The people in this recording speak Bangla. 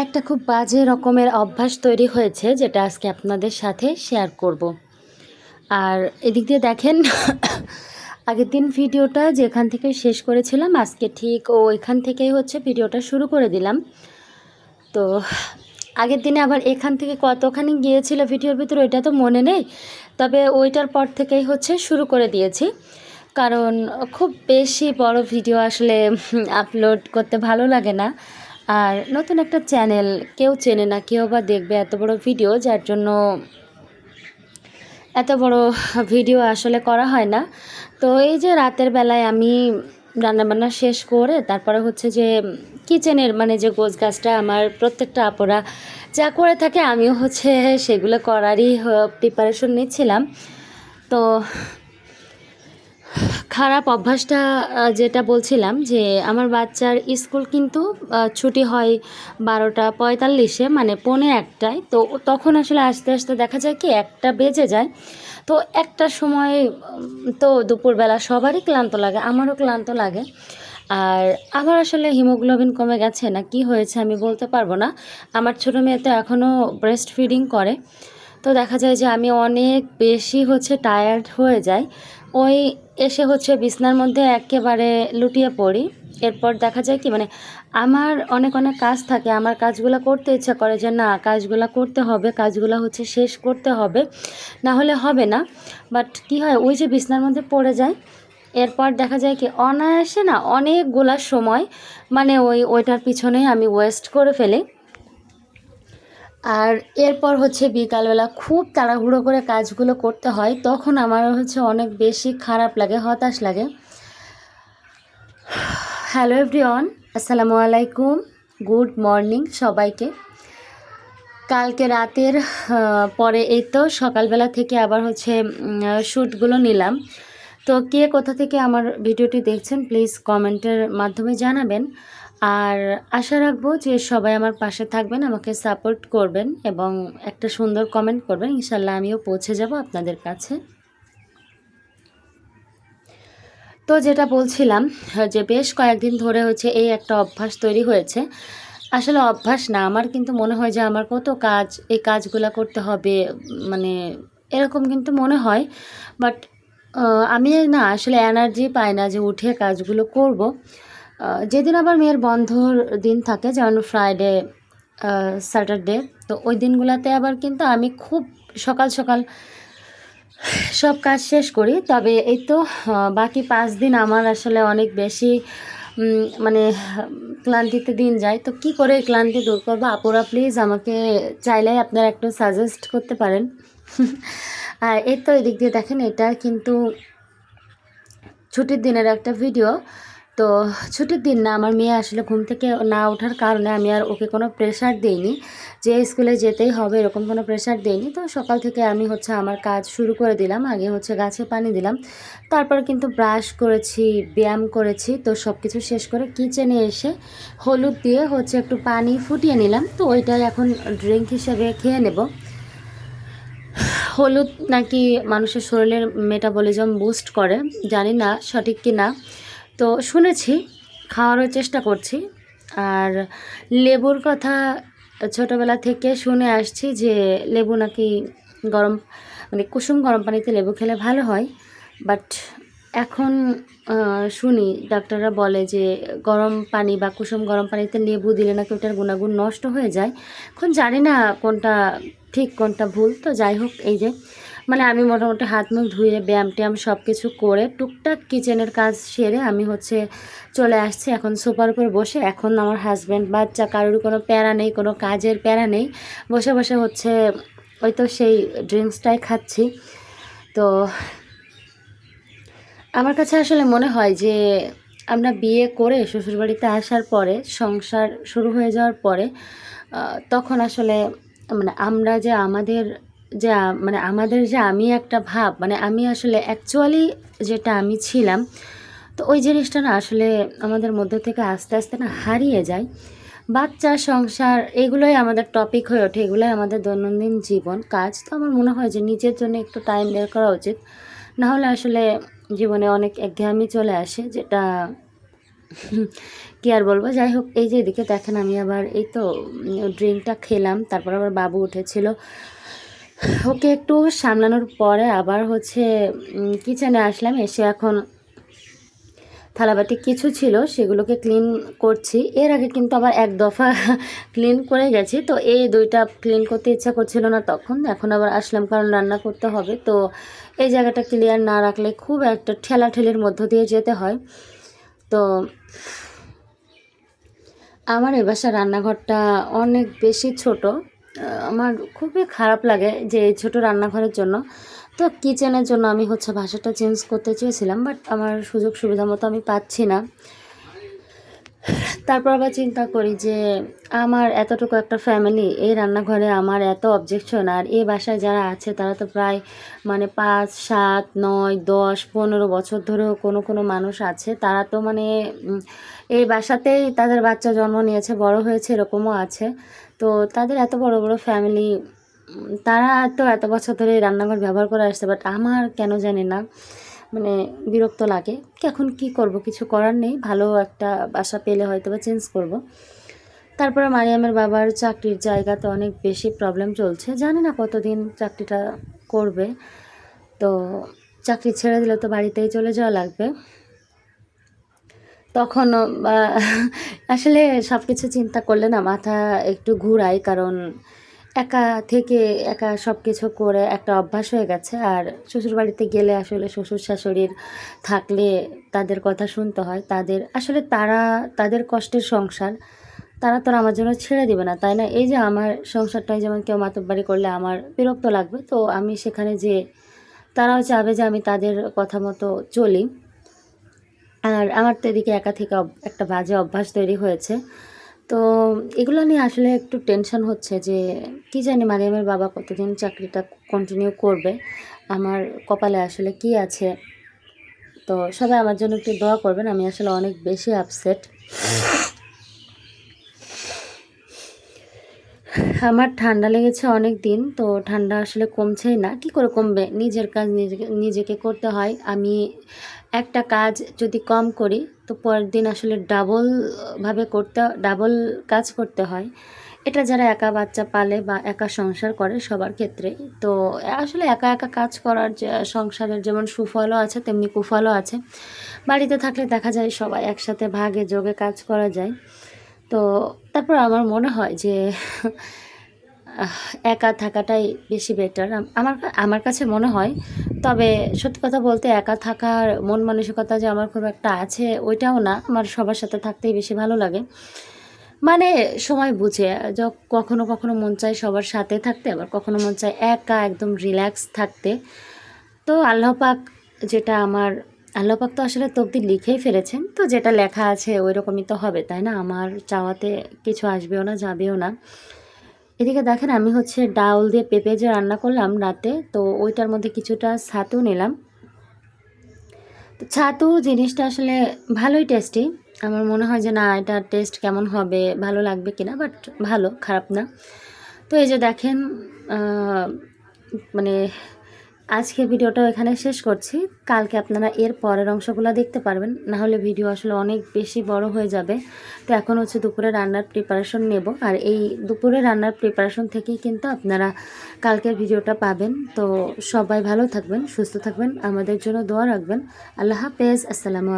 একটা খুব বাজে রকমের অভ্যাস তৈরি হয়েছে যেটা আজকে আপনাদের সাথে শেয়ার করব। আর এদিক দিয়ে দেখেন আগের দিন ভিডিওটা যেখান থেকে শেষ করেছিলাম আজকে ঠিক ওইখান থেকেই হচ্ছে ভিডিওটা শুরু করে দিলাম। তো আগের দিনে আবার এখান থেকে কতখানি গিয়েছিল ভিডিওর ভিতরে ওইটা তো মনে নেই, তবে ওইটার পর থেকেই হচ্ছে শুরু করে দিয়েছি। কারণ খুব বেশি বড় ভিডিও আসলে আপলোড করতে ভালো লাগে না। আর নতুন একটা চ্যানেল, কেউ চেনে না, কেউ বা দেখবে এত বড় ভিডিও, যার জন্য এত বড় ভিডিও আসলে করা হয় না। তো এই যে রাতের বেলায় আমি রান্নাবান্না শেষ করে তারপরে হচ্ছে যে কিচেনের মানে যে গোছগাছটা আমার প্রত্যেকটা আপুরা যা করে থাকে আমিও হচ্ছে সেগুলো করারই প্রিপারেশন নিচ্ছিলাম। তো খারাপ অভ্যাসটা যেটা বলছিলাম যে আমার বাচ্চার স্কুল কিন্তু ছুটি হয় 12:45 মানে 1:45টায়। তো তখন আসলে আস্তে আস্তে দেখা যায় কি 1টা বেজে যায়। তো একটার সময় তো দুপুরবেলা সবারই ক্লান্ত লাগে, আমারও ক্লান্ত লাগে। আর আমার আসলে হিমোগ্লোবিন কমে গেছে না কি হয়েছে আমি বলতে পারবো না। আমার ছোটো মেয়ে তো এখনও ব্রেস্ট ফিডিং করে। তো দেখা যায় যে আমি অনেক বেশি হচ্ছে টায়ার্ড হয়ে যাই। ওই এসে হচ্ছে বিছানার মধ্যে একেবারে লুটিয়ে পড়ি। এরপর দেখা যায় কি মানে আমার অনেক অনেক কাজ থাকে, আমার কাজগুলো করতে ইচ্ছা করে যে না কাজগুলো করতে হবে, কাজগুলো হচ্ছে শেষ করতে হবে, না হলে হবে না। বাট কি হয় ওই যে বিছানার মধ্যে পড়ে যায়, এরপর দেখা যায় কি অনায়াসে না অনেকগুলা সময় মানে ওইটার পিছনেই আমি ওয়েস্ট করে ফেলি। আর এরপর হচ্ছে বিকালবেলা খুব তাড়াহুড়ো করে কাজগুলো করতে হয়, তখন আমার হচ্ছে অনেক বেশি খারাপ লাগে, হতাশ লাগে। হ্যালো এভরিওয়ান, আসসালামু আলাইকুম, গুড মর্নিং সবাইকে। কালকে রাতের পরে এই তো সকালবেলা থেকে আবার হচ্ছে শ্যুটগুলো নিলাম। তো কে কোথা থেকে আমার ভিডিওটি দেখছেন প্লিজ কমেন্টের মাধ্যমে জানাবেন। আর আশা রাখবো যে সবাই আমার পাশে থাকবেন, আমাকে সাপোর্ট করবেন এবং একটা সুন্দর কমেন্ট করবেন, ইনশাল্লাহ আমিও পৌঁছে যাব আপনাদের কাছে। তো যেটা বলছিলাম যে বেশ কয়েকদিন ধরে হচ্ছে এই একটা অভ্যাস তৈরি হয়েছে। আসলে অভ্যাস না, আমার কিন্তু মনে হয় যে আমার কত কাজ, এই কাজগুলো করতে হবে, মানে এরকম কিন্তু মনে হয়। বাট আমি না আসলে এনার্জি পাই না যে উঠে কাজগুলো করব। যেদিন আবার মেয়ের বন্ধর দিন থাকে যেমন ফ্রাইডে, স্যাটারডে, তো ওই দিনগুলোতে আবার কিন্তু আমি খুব সকাল সকাল সব কাজ শেষ করি। তবে এই তো বাকি 5 দিন আমার আসলে অনেক বেশি মানে ক্লান্তিতে দিন যায়। তো কি করে এই ক্লান্তি দূর করবো আপুরা প্লিজ আমাকে চাইলেই আপনারা একটু সাজেস্ট করতে পারেন। আর এই তো এদিক দিয়ে দেখেন এটা কিন্তু ছুটির দিনের একটা ভিডিও। তো ছুটির দিন না, আমার মেয়ে আসলে ঘুম থেকে না ওঠার কারণে আমি আর ওকে কোনো প্রেশার দিইনি যে স্কুলে যেতেই হবে, এরকম কোনো প্রেশার দিইনি। তো সকাল থেকে আমি হচ্ছে আমার কাজ শুরু করে দিলাম। আগে হচ্ছে গাছে পানি দিলাম, তারপর কিন্তু ব্রাশ করেছি, ব্যায়াম করেছি। তো সব কিছু শেষ করে কিচেনে এসে হলুদ দিয়ে হচ্ছে একটু পানি ফুটিয়ে নিলাম। তো ওইটাই এখন ড্রিঙ্ক হিসেবে খেয়ে নেব। হলুদ নাকি মানুষের শরীরের মেটাবলিজম বুস্ট করে, জানি না সঠিক কি না, তো শুনেছি, খাওয়ারও চেষ্টা করছি। আর লেবুর কথা ছোটোবেলা থেকে শুনে আসছি যে লেবু নাকি গরম মানে কুসুম গরম পানিতে লেবু খেলে ভালো হয়। বাট এখন শুনি ডাক্তাররা বলে যে গরম পানি বা কুসুম গরম পানিতে লেবু দিলে নাকি ওটার গুণাগুণ নষ্ট হয়ে যায়। এখন জানি না কোনটা ঠিক কোনটা ভুল। তো যাই হোক, এই যে মানে আমি মোটামুটি হাত মুখ ধুয়ে ব্যায়াম ট্যায়াম সব কিছু করে টুকটাক কিচেনের কাজ সেরে আমি হচ্ছে চলে আসছি এখন সোফার উপর বসে। এখন আমার হাজব্যান্ড বাচ্চা কারোর কোনো প্যারা নেই, কোনো কাজের প্যারা নেই, বসে বসে হচ্ছে ওই তো সেই ড্রিঙ্কসটাই খাচ্ছি। তো আমার কাছে আসলে মনে হয় যে আমরা বিয়ে করে শ্বশুরবাড়িতে আসার পরে, সংসার শুরু হয়ে যাওয়ার পরে তখন আসলে মানে আমরা যে আমাদের যে মানে আমাদের যে আমি একটা ভাব, মানে আমি আসলে অ্যাকচুয়ালি যেটা আমি ছিলাম, তো ওই জিনিসটা না আসলে আমাদের মধ্য থেকে আস্তে আস্তে না হারিয়ে যায়। বাচ্চা, সংসার এগুলোই আমাদের টপিক হয়ে ওঠে, এগুলোই আমাদের দৈনন্দিন জীবন কাজ। তো আমার মনে হয় যে নিজের জন্য একটু টাইম বের করা উচিত, নাহলে আসলে জীবনে অনেক একঘেয়েমি চলে আসে, যেটা কি আর বলবো, যাই হোক। এই যে এদিকে দেখেন আমি আবার এই তো ড্রিঙ্কটা খেলাম, তারপর আবার বাবু উঠেছিল, ওকে একটু সামলানোর পরে আবার হচ্ছে কিচেনে আসলাম। এসে এখন থালাবাটি কিছু ছিল সেগুলোকে ক্লিন করছি। এর আগে কিন্তু আবার এক দফা ক্লিন করে গেছি, তো এই দুইটা ক্লিন করতে ইচ্ছা করছিল না তখন, এখন আবার আসলাম কারণ রান্না করতে হবে। তো এই জায়গাটা ক্লিয়ার না রাখলে খুব একটা ঠেলাঠেলির মধ্য দিয়ে যেতে হয়। তো আমার এ বাসার রান্নাঘরটা অনেক বেশি ছোট। আমার খুবই খারাপ লাগে যে এই ছোটো রান্নাঘরের জন্য। তো কিচেনের জন্য আমি হচ্ছে বাসাটা চেঞ্জ করতে চেয়েছিলাম, বাট আমার সুযোগ সুবিধা মতো আমি পাচ্ছি না। তারপর আবার চিন্তা করি যে আমার এতটুকু একটা ফ্যামিলি, এই রান্নাঘরে আমার এত অবজেকশন, আর এই বাসায় যারা আছে তারা তো প্রায় মানে 5, 7, 9, 10, 15 বছর ধরেও কোনো মানুষ আছে, তারা তো মানে এই বাসাতেই তাদের বাচ্চা জন্ম নিয়েছে, বড় হয়েছে, এরকমও আছে। তো তাদের এত বড় বড় ফ্যামিলি, তারা তো এত বছর ধরে এই রান্নাঘর ব্যবহার করে আসছে, বাট আমার কেন জানি না মানে বিরক্ত লাগে। এখন কি করব, কিছু করার নেই, ভালো একটা বাসা পেলে হয়তো বা চেঞ্জ করব। তারপরে মারিয়ামের বাবার চাকরির জায়গাতে অনেক বেশি প্রবলেম চলছে, জানি না কতদিন চাকরিটা করবে। তো চাকরি ছেড়ে দিলে তো বাড়িতেই চলে যাওয়া লাগবে। তখন আসলে সব কিছু চিন্তা করলে না মাথা একটু ঘুরায়, কারণ একা থেকে একা সব কিছু করে একটা অভ্যাস হয়ে গেছে। আর শ্বশুরবাড়িতে গেলে আসলে শ্বশুর শাশুড়ির থাকলে তাদের কথা শুনতে হয়, তাদের আসলে তাদের কষ্টের সংসার, তারা তো আর আমার জন্য ছেড়ে দিবে না, তাই না? এই যে আমার সংসারটায় যেমন কেউ মাতব্বারি করলে আমার বিরক্ত লাগবে, তো আমি সেখানে যে তারাও চাবে যে আমি তাদের কথা মতো চলি। আর আমার তো এদিকে একা থেকে একটা বাজে অভ্যাস তৈরি হয়েছে। তো এগুলো নিয়ে আসলে একটু টেনশন হচ্ছে যে কি জানি মারিয়ামের বাবা কতদিন চাকরিটা কন্টিনিউ করবে, আমার কপালে আসলে কি আছে। তো সবাই আমার জন্য একটু দোয়া করবেন, আমি আসলে অনেক বেশি আপসেট। আমার ঠান্ডা লেগেছে অনেক দিন, তো ঠান্ডা আসলে কমছেই না, কি করে কমবে, নিজের কাজ নিজেকে করতে হয়। আমি একটা কাজ যদি কম করি তো পরের দিন আসলে ডাবল কাজ করতে হয়। এটা যারা একা বাচ্চা পালে বা একা সংসার করে সবার ক্ষেত্রে। তো আসলে একা একা কাজ করার যে সংসারের যেমন সুফলও আছে তেমনি কুফলও আছে। বাড়িতে থাকলে দেখা যায় সবাই একসাথে ভাগে যোগে কাজ করা যায়। তো তারপর আমার মনে হয় যে একা থাকাটাই বেশি বেটার। আমার আমার কাছে মনে হয়। তবে সত্যি কথা বলতে একা থাকার মন মানসিকতা যে আমার খুব একটা আছে ওইটাও না। আমার সবার সাথে থাকতেই বেশি ভালো লাগে। মানে সময় বুঝে কখনো কখনো মন চায় সবার সাথে থাকতে, আবার কখনো মন চায় একা একদম রিল্যাক্স থাকতে। তো আল্লাহ পাক তো আসলে তকদির লিখেই ফেলেছেন, তো যেটা লেখা আছে ওই রকমই তো হবে, তাই না? আমার চাওয়াতে কিছু আসবেও না, যাবেও না। এদিকে দেখেন আমি হচ্ছে ডাউল দিয়ে পেঁপে যে রান্না করলাম রাতে, তো ওইটার মধ্যে কিছুটা ছাতু নিলাম। তো ছাতু জিনিসটা আসলে ভালোই টেস্টি। আমার মনে হয় যে না, এটা টেস্ট কেমন হবে, ভালো লাগবে কিনা, বাট ভালো, খারাপ না। তো এই যে দেখেন, মানে আজকের ভিডিওটা এখানে শেষ করছি। কালকে আপনারা এর পরের অংশগুলো দেখতে পারবেন, না হলে ভিডিও আসলে অনেক বেশি বড় হয়ে যাবে। তো এখন হচ্ছে দুপুরে রান্নার প্রিপারেশন নেব, আর এই দুপুরে রান্নার প্রিপারেশন থেকেই কিন্তু আপনারা কালকের ভিডিওটা পাবেন। তো সবাই ভালো থাকবেন, সুস্থ থাকবেন, আমাদের জন্য দোয়া রাখবেন। আল্লাহ হাফেজ, আসসালামু